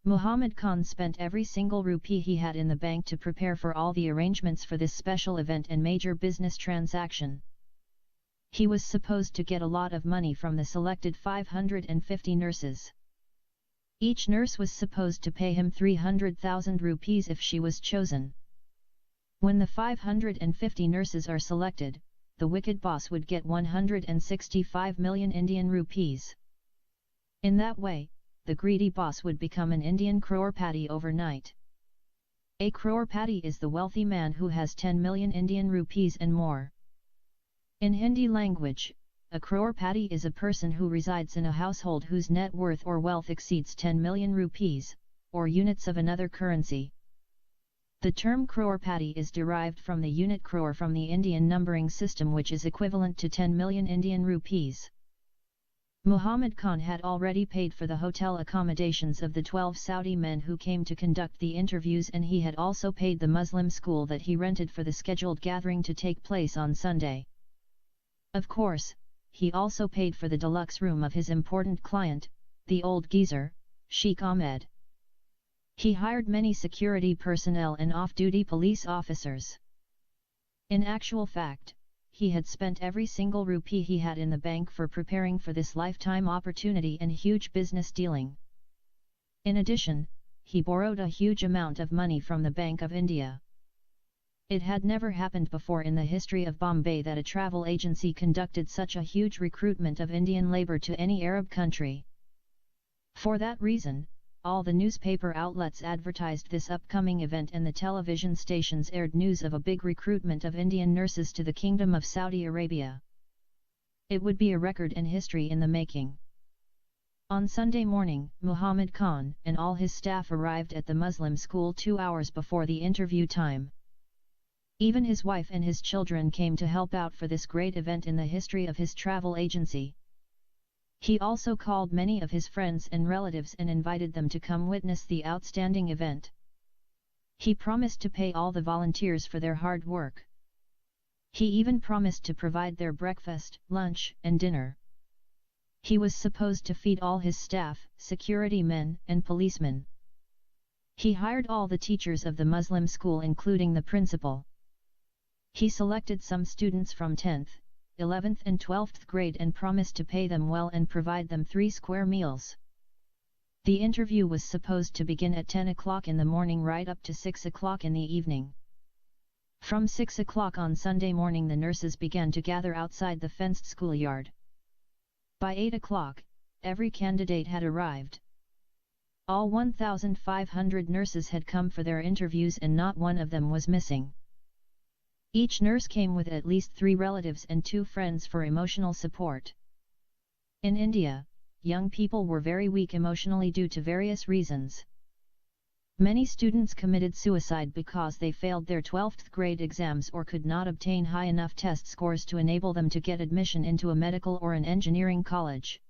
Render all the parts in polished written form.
Muhammad Khan spent every single rupee he had in the bank to prepare for all the arrangements for this special event and major business transaction. He was supposed to get a lot of money from the selected 550 nurses. Each nurse was supposed to pay him 300,000 rupees if she was chosen. When the 550 nurses are selected, the wicked boss would get 165 million Indian rupees. In that way, the greedy boss would become an Indian crorepati overnight. A crorepati is the wealthy man who has 10 million Indian rupees and more. In Hindi language, a crorepati is a person who resides in a household whose net worth or wealth exceeds 10 million rupees, or units of another currency. The term crorepati is derived from the unit crore from the Indian numbering system, which is equivalent to 10 million Indian rupees. Muhammad Khan had already paid for the hotel accommodations of the 12 Saudi men who came to conduct the interviews, and he had also paid the Muslim school that he rented for the scheduled gathering to take place on Sunday. Of course, he also paid for the deluxe room of his important client, the old geezer, Sheikh Ahmed. He hired many security personnel and off-duty police officers. In actual fact, he had spent every single rupee he had in the bank for preparing for this lifetime opportunity and huge business dealing. In addition, he borrowed a huge amount of money from the Bank of India. It had never happened before in the history of Bombay that a travel agency conducted such a huge recruitment of Indian labor to any Arab country. For that reason, all the newspaper outlets advertised this upcoming event, and the television stations aired news of a big recruitment of Indian nurses to the Kingdom of Saudi Arabia. It would be a record in history in the making. On Sunday morning, Muhammad Khan and all his staff arrived at the Muslim school 2 hours before the interview time. Even his wife and his children came to help out for this great event in the history of his travel agency. He also called many of his friends and relatives and invited them to come witness the outstanding event. He promised to pay all the volunteers for their hard work. He even promised to provide their breakfast, lunch, and dinner. He was supposed to feed all his staff, security men, and policemen. He hired all the teachers of the Muslim school, including the principal. He selected some students from 10th, 11th and 12th grade and promised to pay them well and provide them 3 square meals. The interview was supposed to begin at 10 o'clock in the morning right up to 6 o'clock in the evening. From 6 o'clock on Sunday morning the nurses began to gather outside the fenced schoolyard. By 8 o'clock, every candidate had arrived. All 1,500 nurses had come for their interviews and not one of them was missing. Each nurse came with at least 3 relatives and 2 friends for emotional support. In India, young people were very weak emotionally due to various reasons. Many students committed suicide because they failed their 12th grade exams or could not obtain high enough test scores to enable them to get admission into a medical or an engineering college.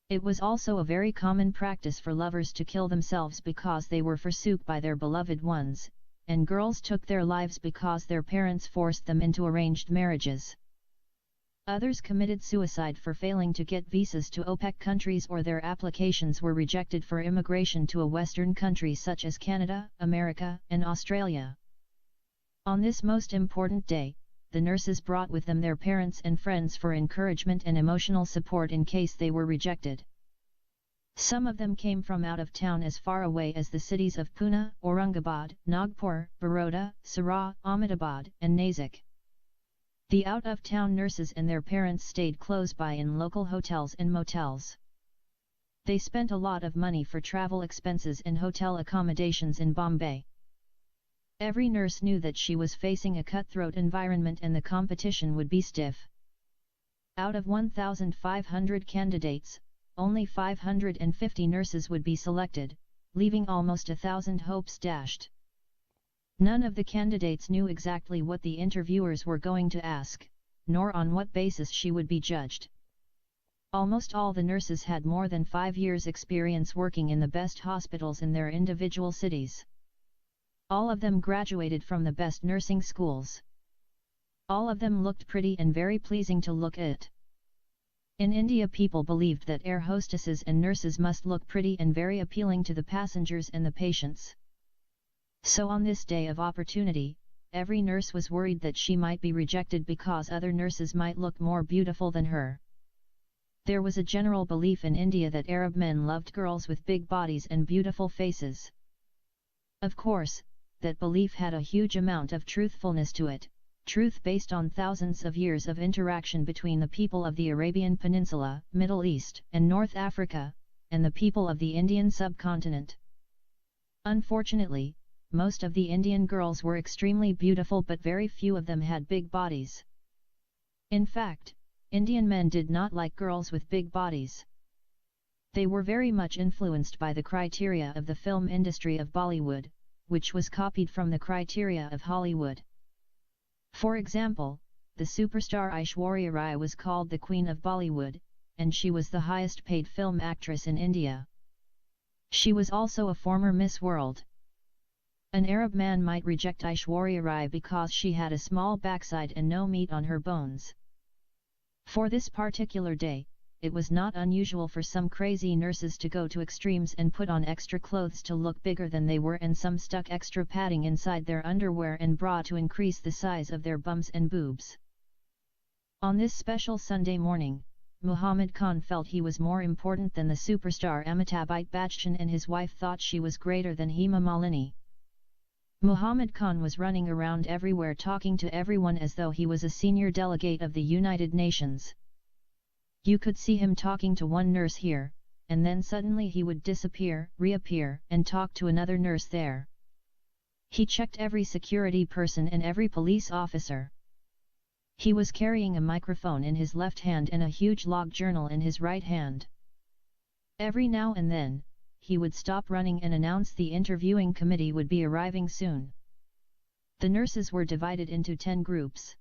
It was also a very common practice for lovers to kill themselves because they were forsook by their beloved ones, and girls took their lives because their parents forced them into arranged marriages. Others committed suicide for failing to get visas to OPEC countries, or their applications were rejected for immigration to a Western country such as Canada, America, and Australia. On this most important day, the nurses brought with them their parents and friends for encouragement and emotional support in case they were rejected. Some of them came from out of town as far away as the cities of Pune, Aurangabad, Nagpur, Baroda, Surat, Ahmedabad, and Nashik. The out-of-town nurses and their parents stayed close by in local hotels and motels. They spent a lot of money for travel expenses and hotel accommodations in Bombay. Every nurse knew that she was facing a cutthroat environment and the competition would be stiff. Out of 1,500 candidates, only 550 nurses would be selected, leaving almost 1,000 hopes dashed. None of the candidates knew exactly what the interviewers were going to ask, nor on what basis she would be judged. Almost all the nurses had more than 5 years' experience working in the best hospitals in their individual cities. All of them graduated from the best nursing schools. All of them looked pretty and very pleasing to look at. In India, people believed that air hostesses and nurses must look pretty and very appealing to the passengers and the patients. So on this day of opportunity, every nurse was worried that she might be rejected because other nurses might look more beautiful than her. There was a general belief in India that Arab men loved girls with big bodies and beautiful faces. Of course, that belief had a huge amount of truthfulness to it, truth based on thousands of years of interaction between the people of the Arabian Peninsula, Middle East, and North Africa, and the people of the Indian subcontinent. Unfortunately, most of the Indian girls were extremely beautiful, but very few of them had big bodies. In fact, Indian men did not like girls with big bodies. They were very much influenced by the criteria of the film industry of Bollywood, which was copied from the criteria of Hollywood. For example, the superstar Aishwarya Rai was called the Queen of Bollywood, and she was the highest paid film actress in India. She was also a former Miss World. An Arab man might reject Aishwarya Rai because she had a small backside and no meat on her bones. For this particular day, it was not unusual for some crazy nurses to go to extremes and put on extra clothes to look bigger than they were, and some stuck extra padding inside their underwear and bra to increase the size of their bums and boobs. On this special Sunday morning, Muhammad Khan felt he was more important than the superstar Amitabh Bachchan, and his wife thought she was greater than Hema Malini. Muhammad Khan was running around everywhere talking to everyone as though he was a senior delegate of the United Nations. You could see him talking to one nurse here, and then suddenly he would disappear, reappear, and talk to another nurse there. He checked every security person and every police officer. He was carrying a microphone in his left hand and a huge log journal in his right hand. Every now and then, he would stop running and announce the interviewing committee would be arriving soon. The nurses were divided into 10 groups.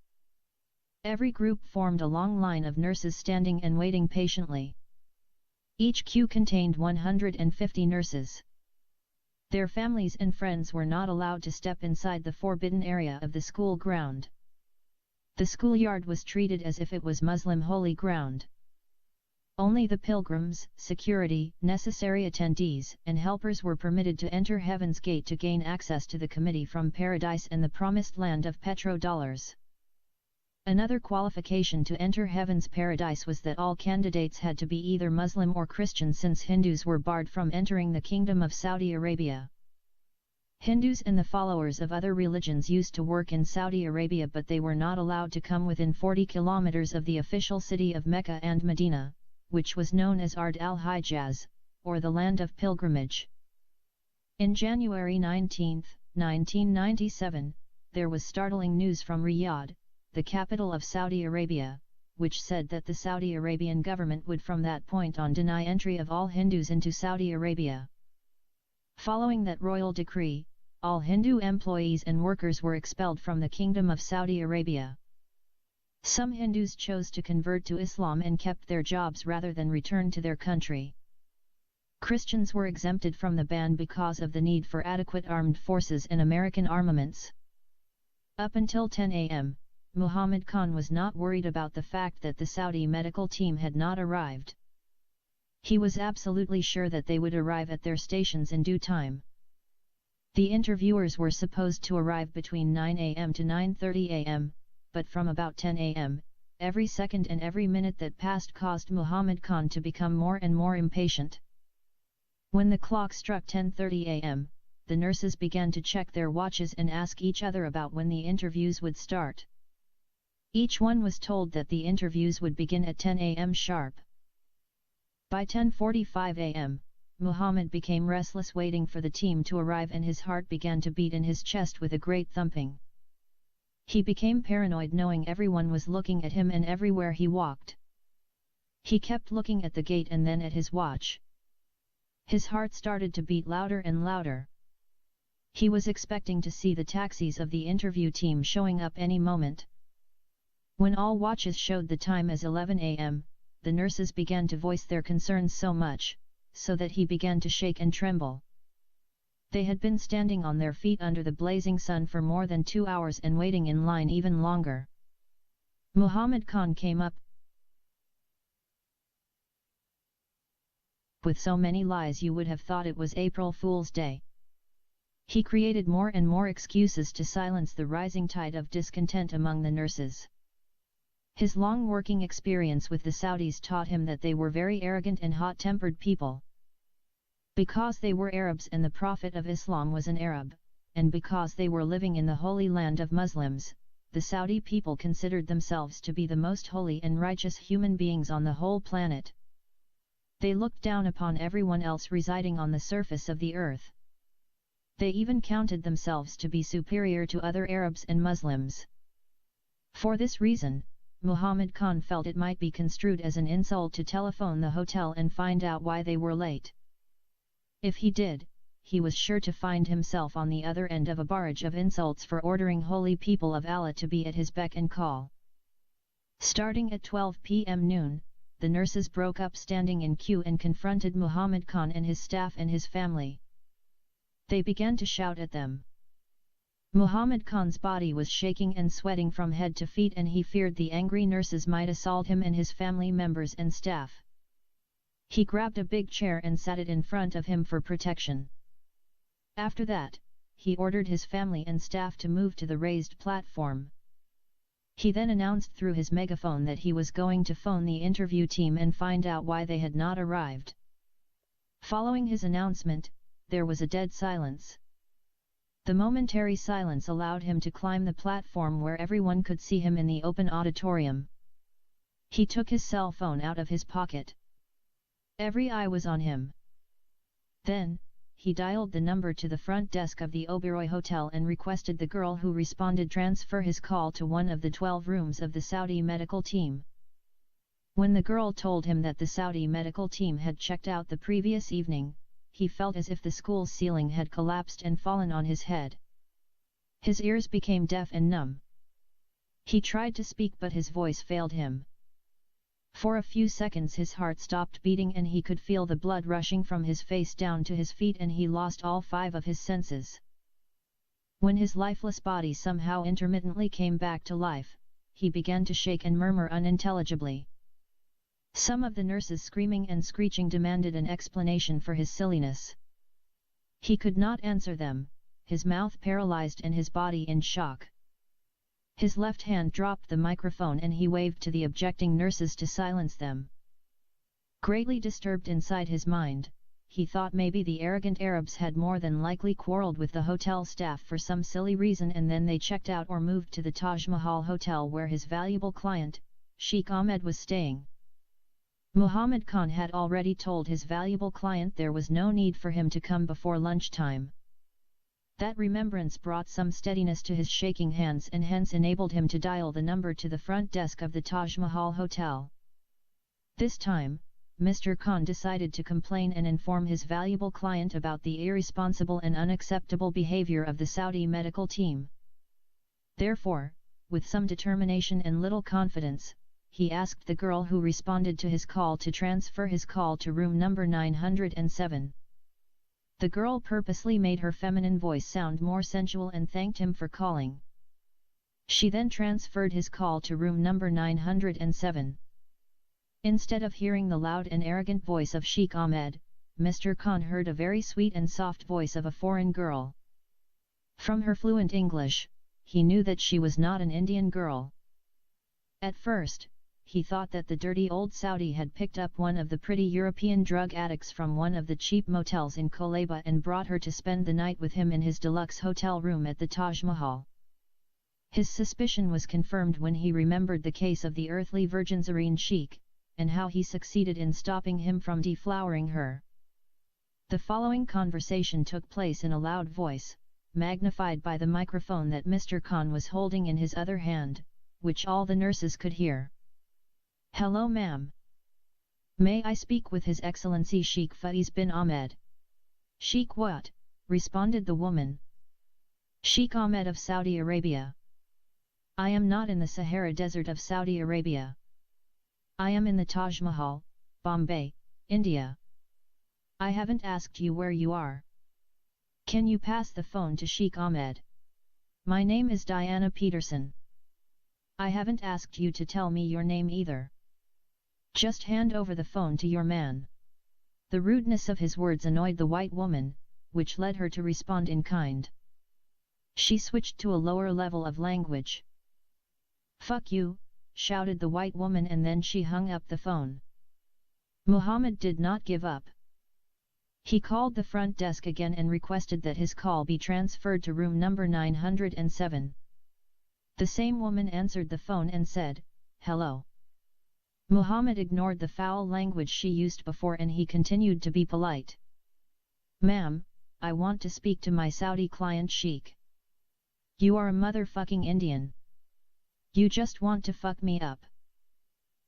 Every group formed a long line of nurses standing and waiting patiently. Each queue contained 150 nurses. Their families and friends were not allowed to step inside the forbidden area of the school ground. The schoolyard was treated as if it was Muslim holy ground. Only the pilgrims, security, necessary attendees, and helpers were permitted to enter Heaven's Gate to gain access to the committee from paradise and the promised land of petrodollars. Another qualification to enter Heaven's paradise was that all candidates had to be either Muslim or Christian, since Hindus were barred from entering the Kingdom of Saudi Arabia. Hindus and the followers of other religions used to work in Saudi Arabia, but they were not allowed to come within 40 kilometers of the official city of Mecca and Medina, which was known as Ard al-Hijaz, or the land of pilgrimage. In January 19, 1997, there was startling news from Riyadh, the capital of Saudi Arabia, which said that the Saudi Arabian government would from that point on deny entry of all Hindus into Saudi Arabia. Following that royal decree, all Hindu employees and workers were expelled from the Kingdom of Saudi Arabia. Some Hindus chose to convert to Islam and kept their jobs rather than return to their country. Christians were exempted from the ban because of the need for adequate armed forces and American armaments. Up until 10 a.m., Muhammad Khan was not worried about the fact that the Saudi medical team had not arrived. He was absolutely sure that they would arrive at their stations in due time. The interviewers were supposed to arrive between 9 a.m. to 9:30 a.m., but from about 10 a.m., every second and every minute that passed caused Muhammad Khan to become more and more impatient. When the clock struck 10:30 a.m., the nurses began to check their watches and ask each other about when the interviews would start. Each one was told that the interviews would begin at 10 a.m. sharp. By 10:45 a.m., Muhammad became restless waiting for the team to arrive, and his heart began to beat in his chest with a great thumping. He became paranoid knowing everyone was looking at him and everywhere he walked. He kept looking at the gate and then at his watch. His heart started to beat louder and louder. He was expecting to see the taxis of the interview team showing up any moment. When all watches showed the time as 11 a.m., the nurses began to voice their concerns so much, so that he began to shake and tremble. They had been standing on their feet under the blazing sun for more than 2 hours and waiting in line even longer. Muhammad Khan came up. with so many lies you would have thought it was April Fool's Day. He created more and more excuses to silence the rising tide of discontent among the nurses. His long working experience with the Saudis taught him that they were very arrogant and hot-tempered people. Because they were Arabs and the Prophet of Islam was an Arab, and because they were living in the holy land of Muslims, the Saudi people considered themselves to be the most holy and righteous human beings on the whole planet. They looked down upon everyone else residing on the surface of the earth. They even counted themselves to be superior to other Arabs and Muslims. For this reason, Muhammad Khan felt it might be construed as an insult to telephone the hotel and find out why they were late. If he did, he was sure to find himself on the other end of a barrage of insults for ordering holy people of Allah to be at his beck and call. Starting at 12 p.m. noon, the nurses broke up standing in queue and confronted Muhammad Khan and his staff and his family. They began to shout at them. Muhammad Khan's body was shaking and sweating from head to feet, and he feared the angry nurses might assault him and his family members and staff. He grabbed a big chair and sat it in front of him for protection. After that, he ordered his family and staff to move to the raised platform. He then announced through his megaphone that he was going to phone the interview team and find out why they had not arrived. Following his announcement, there was a dead silence. The momentary silence allowed him to climb the platform where everyone could see him in the open auditorium. He took his cell phone out of his pocket. Every eye was on him. Then, he dialed the number to the front desk of the Oberoi Hotel and requested the girl who responded transfer his call to one of the 12 rooms of the Saudi medical team. When the girl told him that the Saudi medical team had checked out the previous evening, he felt as if the school's ceiling had collapsed and fallen on his head. His ears became deaf and numb. He tried to speak but his voice failed him. For a few seconds his heart stopped beating and he could feel the blood rushing from his face down to his feet, and he lost all 5 of his senses. When his lifeless body somehow intermittently came back to life, he began to shake and murmur unintelligibly. Some of the nurses screaming and screeching demanded an explanation for his silliness. He could not answer them, his mouth paralyzed and his body in shock. His left hand dropped the microphone and he waved to the objecting nurses to silence them. Greatly disturbed inside his mind, he thought maybe the arrogant Arabs had more than likely quarreled with the hotel staff for some silly reason, and then they checked out or moved to the Taj Mahal hotel where his valuable client, Sheikh Ahmed, was staying. Muhammad Khan had already told his valuable client there was no need for him to come before lunchtime. That remembrance brought some steadiness to his shaking hands and hence enabled him to dial the number to the front desk of the Taj Mahal Hotel. This time, Mr. Khan decided to complain and inform his valuable client about the irresponsible and unacceptable behavior of the Saudi medical team. Therefore, with some determination and little confidence, he asked the girl who responded to his call to transfer his call to room number 907. The girl purposely made her feminine voice sound more sensual and thanked him for calling. She then transferred his call to room number 907. Instead of hearing the loud and arrogant voice of Sheikh Ahmed, Mr. Khan heard a very sweet and soft voice of a foreign girl. From her fluent English, he knew that she was not an Indian girl. At first, he thought that the dirty old Saudi had picked up one of the pretty European drug addicts from one of the cheap motels in Kolaba and brought her to spend the night with him in his deluxe hotel room at the Taj Mahal. His suspicion was confirmed when he remembered the case of the earthly virgin Zareen Sheikh, and how he succeeded in stopping him from deflowering her. The following conversation took place in a loud voice, magnified by the microphone that Mr. Khan was holding in his other hand, which all the nurses could hear. "Hello ma'am. May I speak with His Excellency Sheikh Faiz bin Ahmed?" "Sheikh what?" responded the woman. "Sheikh Ahmed of Saudi Arabia. I am not in the Sahara Desert of Saudi Arabia. I am in the Taj Mahal, Bombay, India. I haven't asked you where you are. Can you pass the phone to Sheikh Ahmed? My name is Diana Peterson. I haven't asked you to tell me your name either. Just hand over the phone to your man." The rudeness of his words annoyed the white woman, which led her to respond in kind. She switched to a lower level of language. "Fuck you," shouted the white woman, and then she hung up the phone. Muhammad did not give up. He called the front desk again and requested that his call be transferred to room number 907. The same woman answered the phone and said, "Hello." Muhammad ignored the foul language she used before and he continued to be polite. "Ma'am, I want to speak to my Saudi client Sheikh." "You are a motherfucking Indian. You just want to fuck me up.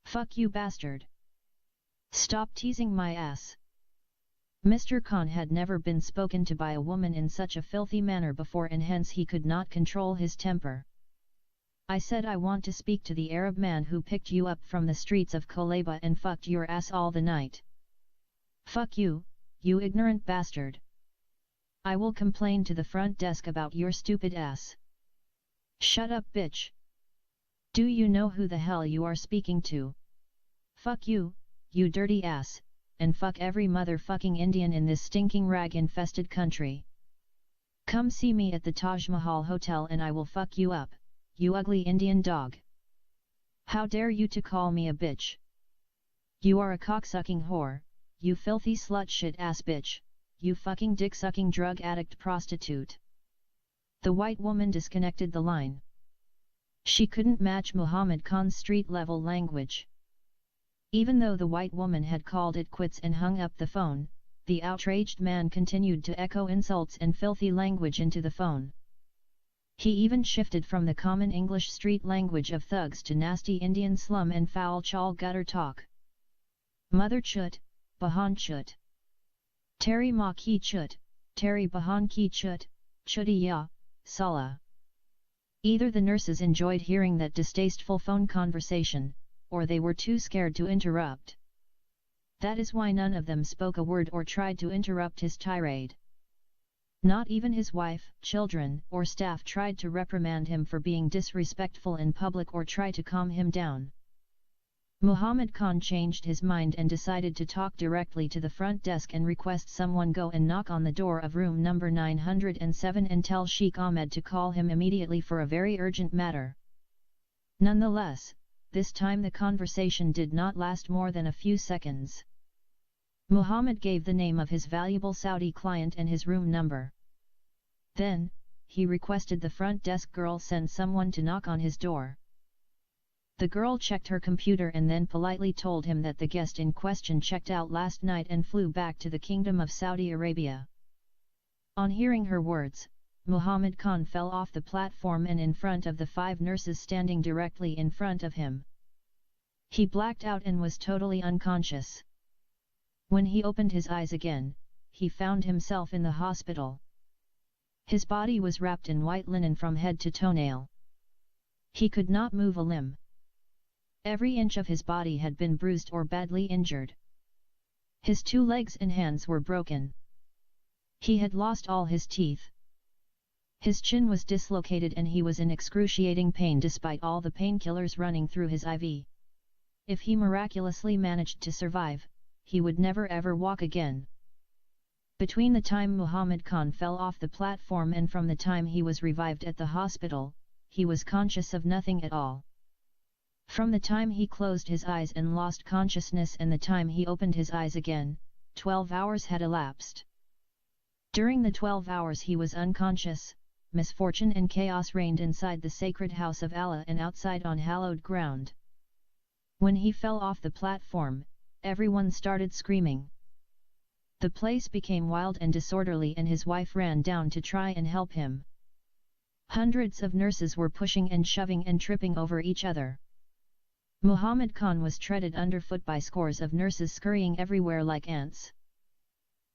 Fuck you, bastard. Stop teasing my ass." Mr. Khan had never been spoken to by a woman in such a filthy manner before and hence he could not control his temper. "I said I want to speak to the Arab man who picked you up from the streets of Kolaba and fucked your ass all the night. Fuck you, you ignorant bastard. I will complain to the front desk about your stupid ass." "Shut up, bitch. Do you know who the hell you are speaking to? Fuck you, you dirty ass, and fuck every motherfucking Indian in this stinking rag-infested country. Come see me at the Taj Mahal Hotel and I will fuck you up, you ugly Indian dog. How dare you to call me a bitch? You are a cocksucking whore, you filthy slut shit ass bitch, you fucking dick-sucking drug addict prostitute." The white woman disconnected the line. She couldn't match Muhammad Khan's street-level language. Even though the white woman had called it quits and hung up the phone, the outraged man continued to echo insults and filthy language into the phone. He even shifted from the common English street language of thugs to nasty Indian slum and foul chal gutter talk. "Mother chut, bahan chut. Teri ma ki chut, teri bahan ki chut, chuti ya, sala." Either the nurses enjoyed hearing that distasteful phone conversation, or they were too scared to interrupt. That is why none of them spoke a word or tried to interrupt his tirade. Not even his wife, children, or staff tried to reprimand him for being disrespectful in public or try to calm him down. Muhammad Khan changed his mind and decided to talk directly to the front desk and request someone go and knock on the door of room number 907 and tell Sheikh Ahmed to call him immediately for a very urgent matter. Nonetheless, this time the conversation did not last more than a few seconds. Muhammad gave the name of his valuable Saudi client and his room number. Then, he requested the front desk girl send someone to knock on his door. The girl checked her computer and then politely told him that the guest in question checked out last night and flew back to the Kingdom of Saudi Arabia. On hearing her words, Muhammad Khan fell off the platform and in front of the 5 nurses standing directly in front of him. He blacked out and was totally unconscious. When he opened his eyes again, he found himself in the hospital. His body was wrapped in white linen from head to toenail. He could not move a limb. Every inch of his body had been bruised or badly injured. His 2 legs and hands were broken. He had lost all his teeth. His chin was dislocated and he was in excruciating pain despite all the painkillers running through his IV. If he miraculously managed to survive, he would never ever walk again. Between the time Muhammad Khan fell off the platform and from the time he was revived at the hospital, he was conscious of nothing at all. From the time he closed his eyes and lost consciousness and the time he opened his eyes again, 12 hours had elapsed. During the 12 hours he was unconscious, misfortune and chaos reigned inside the sacred house of Allah and outside on hallowed ground. When he fell off the platform, everyone started screaming. The place became wild and disorderly and his wife ran down to try and help him. Hundreds of nurses were pushing and shoving and tripping over each other. Muhammad Khan was treaded underfoot by scores of nurses scurrying everywhere like ants.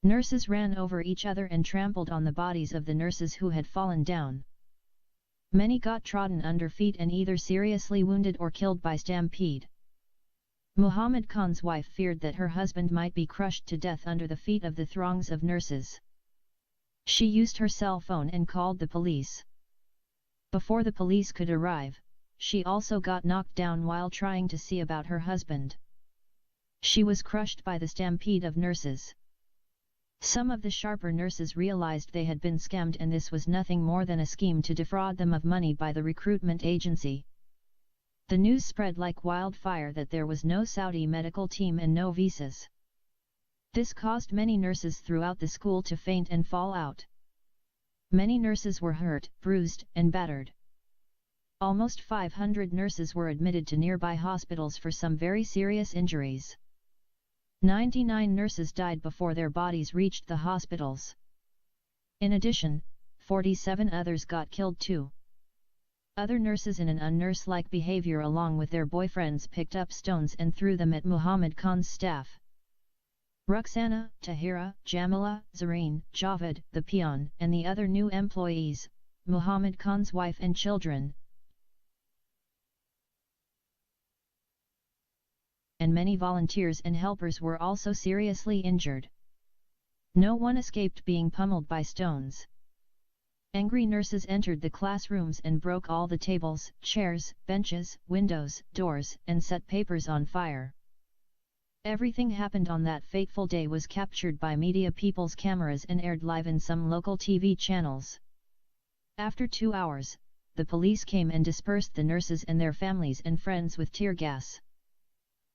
Nurses ran over each other and trampled on the bodies of the nurses who had fallen down. Many got trodden under feet and either seriously wounded or killed by stampede. Muhammad Khan's wife feared that her husband might be crushed to death under the feet of the throngs of nurses. She used her cell phone and called the police. Before the police could arrive, she also got knocked down while trying to see about her husband. She was crushed by the stampede of nurses. Some of the sharper nurses realized they had been scammed, and this was nothing more than a scheme to defraud them of money by the recruitment agency. The news spread like wildfire that there was no Saudi medical team and no visas. This caused many nurses throughout the school to faint and fall out. Many nurses were hurt, bruised, and battered. Almost 500 nurses were admitted to nearby hospitals for some very serious injuries. 99 nurses died before their bodies reached the hospitals. In addition, 47 others got killed too. Other nurses in an unnurse-like behavior along with their boyfriends picked up stones and threw them at Muhammad Khan's staff. Ruxana, Tahira, Jamila, Zareen, Javed, the peon, and the other new employees, Muhammad Khan's wife and children, and many volunteers and helpers were also seriously injured. No one escaped being pummeled by stones. Angry nurses entered the classrooms and broke all the tables, chairs, benches, windows, doors, and set papers on fire. Everything happened on that fateful day was captured by media people's cameras and aired live in some local TV channels. After 2 hours, the police came and dispersed the nurses and their families and friends with tear gas.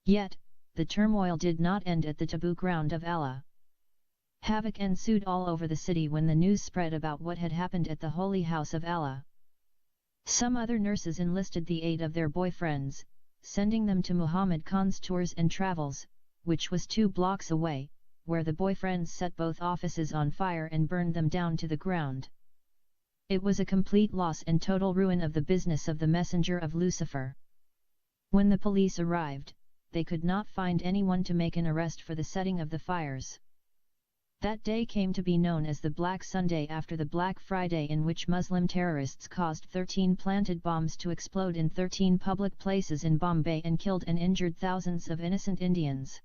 Yet, the turmoil did not end at the taboo ground of Allah. Havoc ensued all over the city when the news spread about what had happened at the Holy House of Allah. Some other nurses enlisted the aid of their boyfriends, sending them to Muhammad Khan's tours and travels, which was 2 blocks away, where the boyfriends set both offices on fire and burned them down to the ground. It was a complete loss and total ruin of the business of the messenger of Lucifer. When the police arrived, they could not find anyone to make an arrest for the setting of the fires. That day came to be known as the Black Sunday after the Black Friday, in which Muslim terrorists caused 13 planted bombs to explode in 13 public places in Bombay and killed and injured thousands of innocent Indians.